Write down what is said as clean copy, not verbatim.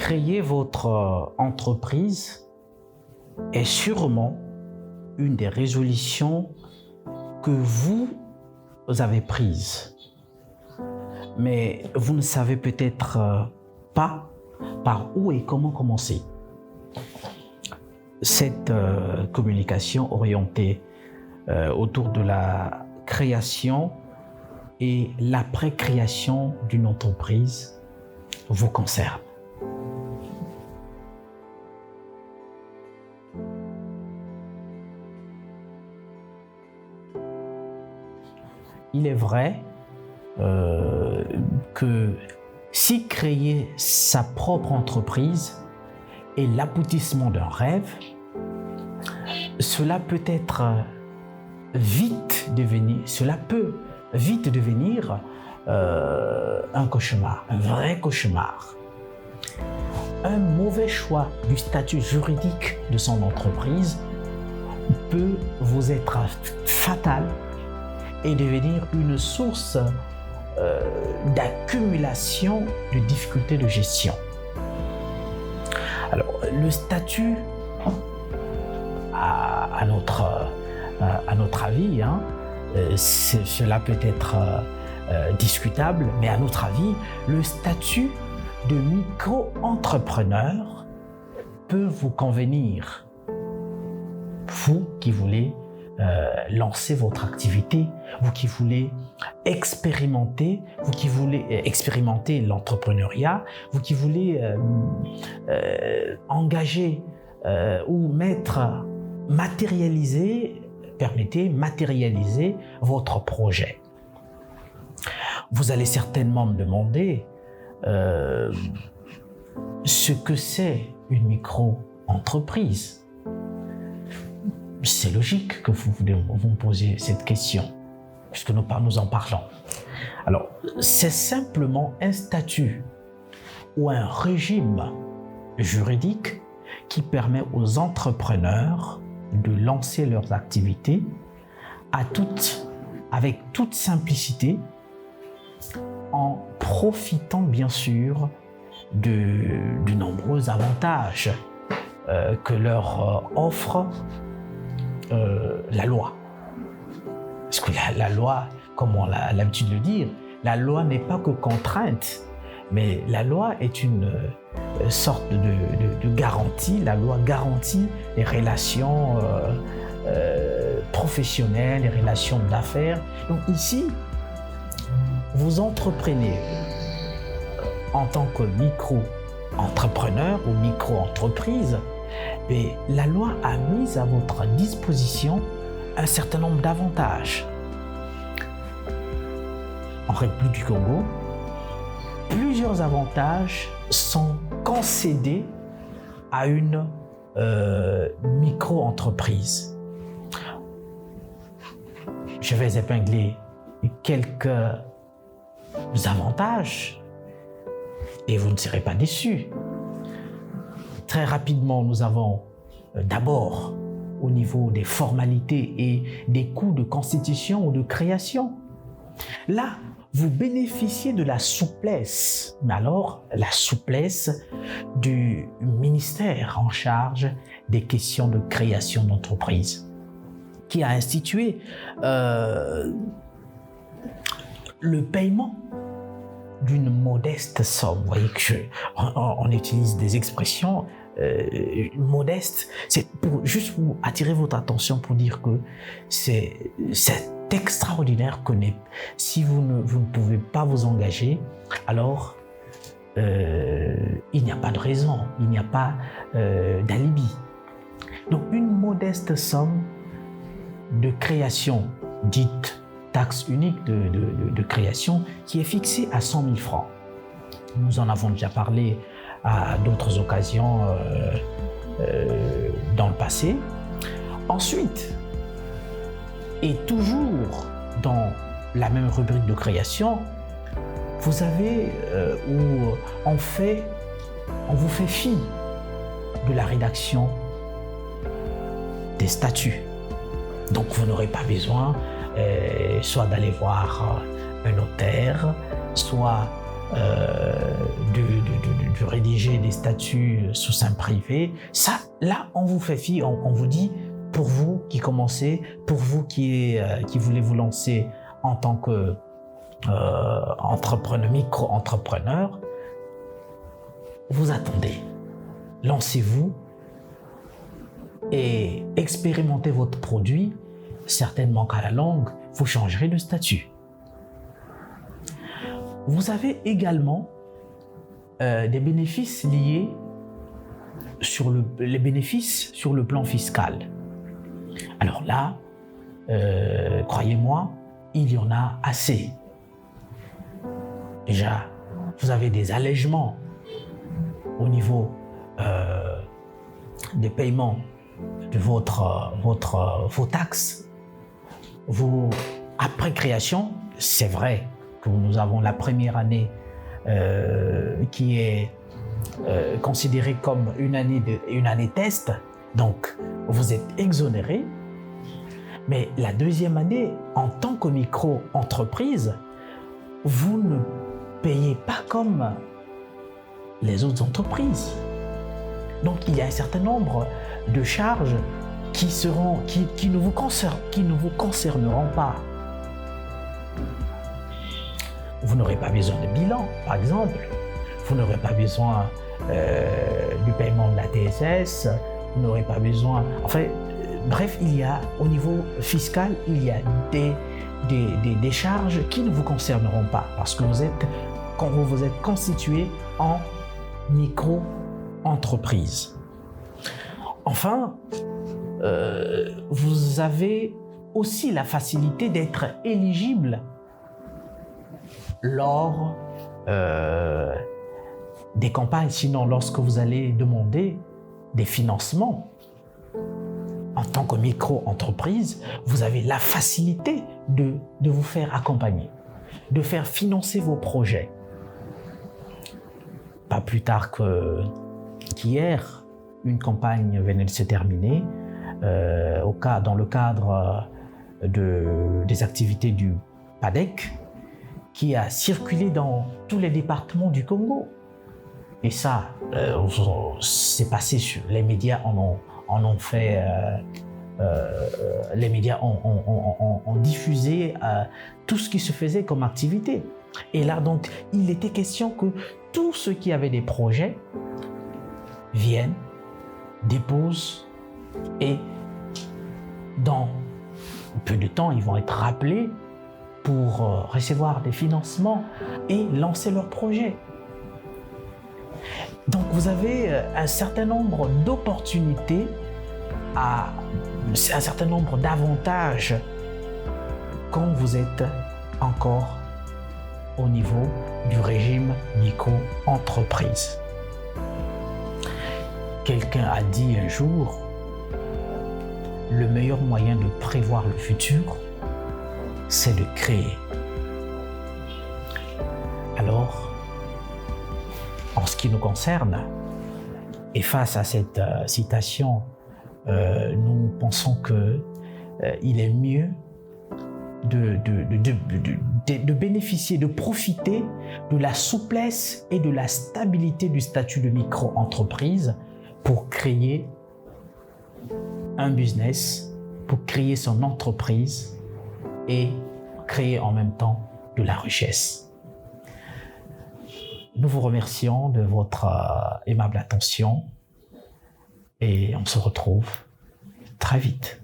créer votre entreprise est sûrement une des résolutions que vous avez prises. Mais vous ne savez peut-être pas par où et comment commencer. Cette communication orientée autour de la création et l'après-création d'une entreprise vous concerne. Il est vrai que si créer sa propre entreprise est l'aboutissement d'un rêve, cela peut vite devenir un cauchemar, un vrai cauchemar. Un mauvais choix du statut juridique de son entreprise peut vous être fatal et devenir une source d'accumulation de difficultés de gestion. Alors, le statut, à notre avis, cela peut être discutable, mais à notre avis, le statut de micro-entrepreneur peut vous convenir. Vous qui voulez lancer votre activité, vous qui voulez expérimenter l'entrepreneuriat, vous qui voulez engager ou matérialiser votre projet. Vous allez certainement me demander ce que c'est une micro-entreprise. C'est logique que vous me posiez cette question, puisque nous en parlons. Alors, c'est simplement un statut ou un régime juridique qui permet aux entrepreneurs de lancer leurs activités avec toute simplicité, en profitant bien sûr de nombreux avantages que leur offre la loi. Parce que la loi, comme on a l'habitude de le dire, la loi n'est pas que contrainte, mais la loi est une sorte de garantie. La loi garantit les relations professionnelles, les relations d'affaires. Donc ici, vous entreprenez en tant que micro-entrepreneur ou micro-entreprise, et la loi a mis à votre disposition un certain nombre d'avantages. En République du Congo, plusieurs avantages sont concédés à une micro-entreprise. Je vais épingler quelques avantages et vous ne serez pas déçus. Très rapidement, nous avons d'abord au niveau des formalités et des coûts de constitution ou de création. Là, vous bénéficiez de la souplesse, mais alors la souplesse du ministère en charge des questions de création d'entreprise, qui a institué le paiement d'une modeste somme. Vous voyez qu'on utilise des expressions modestes. C'est juste pour attirer votre attention, pour dire que c'est extraordinaire que si vous ne pouvez pas vous engager, alors il n'y a pas de raison, il n'y a pas d'alibi. Donc une modeste somme de création, dite taxe unique de création, qui est fixée à 100 000 francs. Nous en avons déjà parlé à d'autres occasions dans le passé. Ensuite, et toujours dans la même rubrique de création, vous avez où on vous fait fi de la rédaction des statuts. Donc vous n'aurez pas besoin soit d'aller voir un notaire, soit de rédiger des statuts sous seing privé. Ça, là, on vous fait fi, on vous dit, pour vous qui commencez, pour vous qui voulez vous lancer en tant que entrepreneur, micro-entrepreneur, vous attendez. Lancez-vous et expérimentez votre produit. Certainement qu'à la longue, vous changerez de statut. Vous avez également des bénéfices liés les bénéfices sur le plan fiscal. Alors là, croyez-moi, il y en a assez. Déjà, vous avez des allègements au niveau des paiements de vos taxes. Après création, c'est vrai que nous avons la première année qui est considérée comme une année test, donc vous êtes exonéré. Mais la deuxième année, en tant que micro-entreprise, vous ne payez pas comme les autres entreprises. Donc il y a un certain nombre de charges qui ne vous concerneront pas. Vous n'aurez pas besoin de bilan, par exemple. Vous n'aurez pas besoin du paiement de la TSS. Vous n'aurez pas besoin... Enfin, bref, au niveau fiscal, il y a des charges qui ne vous concerneront pas parce que vous êtes constitué en micro-entreprise. Enfin, vous avez aussi la facilité d'être éligible lors des campagnes. Sinon, lorsque vous allez demander des financements en tant que micro-entreprise, vous avez la facilité de vous faire accompagner, de faire financer vos projets. Pas plus tard qu'hier, une campagne venait de se terminer dans le cadre des activités du PADEC qui a circulé dans tous les départements du Congo. Et ça, c'est passé sur les médias, les médias ont diffusé tout ce qui se faisait comme activité. Et là, donc, il était question que tous ceux qui avaient des projets viennent, déposent et dans peu de temps, ils vont être rappelés pour recevoir des financements et lancer leur projet. Donc, vous avez un certain nombre d'opportunités, un certain nombre d'avantages quand vous êtes encore au niveau du régime micro-entreprise. Quelqu'un a dit un jour, le meilleur moyen de prévoir le futur, c'est de créer. Alors, en ce qui nous concerne, et face à cette citation, nous pensons qu'il est mieux de bénéficier, de profiter de la souplesse et de la stabilité du statut de micro-entreprise pour créer un business, pour créer son entreprise et créer en même temps de la richesse. Nous vous remercions de votre aimable attention et on se retrouve très vite.